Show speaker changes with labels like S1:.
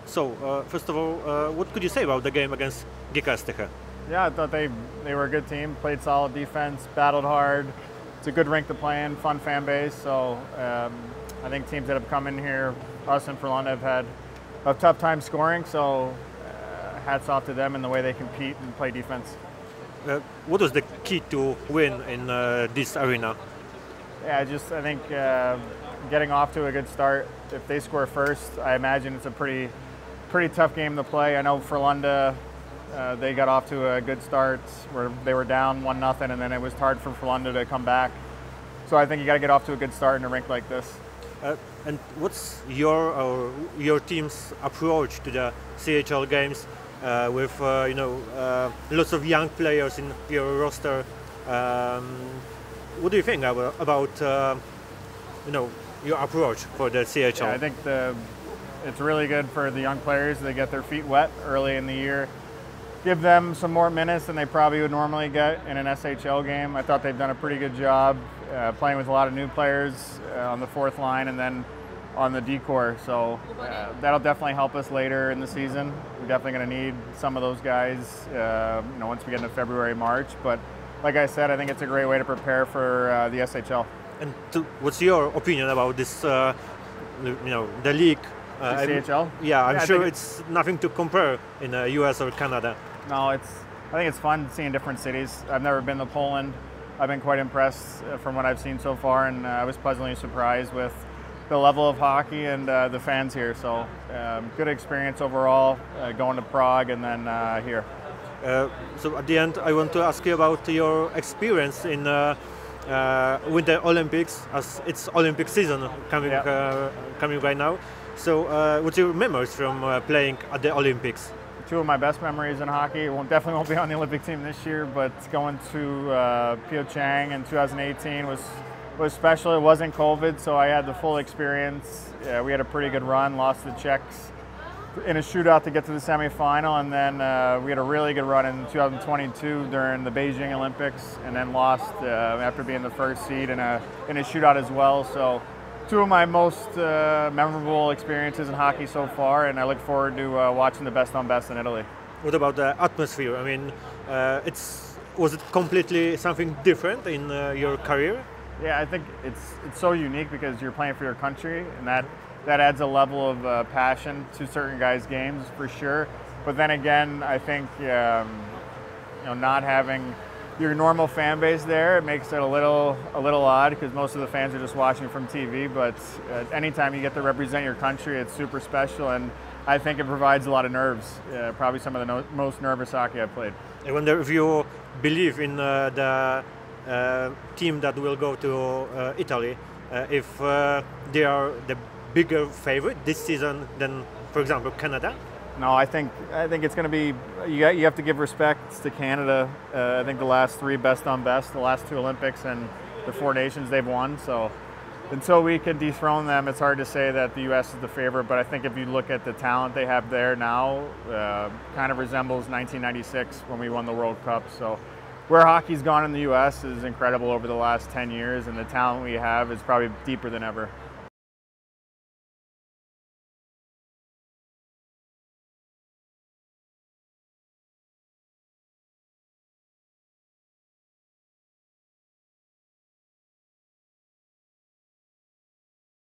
S1: First of all, what could you say about the game against GKS Tychy?
S2: Yeah, I thought they were a good team, played solid defense, battled hard. It's a good rink to play in, fun fan base. So I think teams that have come in here, us and Frölunda, have had a tough time scoring. So hats off to them in the way they compete and play defense.
S1: What was the key to win in this arena?
S2: Yeah, I think getting off to a good start. If they score first, I imagine it's a pretty tough game to play. I know Frölunda, they got off to a good start where they were down 1-0, and then it was hard for Frölunda to come back. So I think you got to get off to a good start in a rink like this.
S1: And what's your team's approach to the CHL games with lots of young players in your roster? What do you think about your approach for the CHL?
S2: Yeah, I think it's really good for the young players. They get their feet wet early in the year. Give them some more minutes than they probably would normally get in an SHL game. I thought they've done a pretty good job playing with a lot of new players on the fourth line and then on the D-core. So that'll definitely help us later in the season. We're definitely going to need some of those guys once we get into February, March. But like I said, I think it's a great way to prepare for the SHL.
S1: And what's your opinion about this, the league?
S2: The CHL?
S1: I'm sure it's nothing to compare in the US or Canada.
S2: No, I think it's fun seeing different cities. I've never been to Poland. I've been quite impressed from what I've seen so far, and I was pleasantly surprised with the level of hockey and the fans here. So good experience overall, going to Prague and then here.
S1: So at the end, I want to ask you about your experience in with the Olympics, as it's Olympic season coming right now. So what's your memories from playing at the Olympics?
S2: Two of my best memories in hockey. Definitely won't be on the Olympic team this year, but going to Pyeongchang in 2018 was special. It wasn't COVID, so I had the full experience. We had a pretty good run, lost the Czechs in a shootout to get to the semifinal, and then we had a really good run in 2022 during the Beijing Olympics, and then lost after being the first seed in a shootout as well. So two of my most memorable experiences in hockey so far, and I look forward to watching the best on best in Italy.
S1: What about the atmosphere? I mean, was it completely something different in your career?
S2: Yeah, I think it's so unique because you're playing for your country, and that adds a level of passion to certain guys' games for sure. But then again, I think not having your normal fan base there, it makes it a little odd because most of the fans are just watching from TV. But anytime you get to represent your country, it's super special, and I think it provides a lot of nerves. Probably some of the most nervous hockey I've played.
S1: I wonder if you believe in the team that will go to Italy, if they are the bigger favorite this season than, for example, Canada?
S2: No, I think it's going to be, you have to give respect to Canada. I think the last three best on best, the last two Olympics and the four nations they've won. So until we can dethrone them, it's hard to say that the U.S. is the favorite. But I think if you look at the talent they have there now, kind of resembles 1996 when we won the World Cup. So where hockey's gone in the U.S. is incredible over the last 10 years, and the talent we have is probably deeper than ever.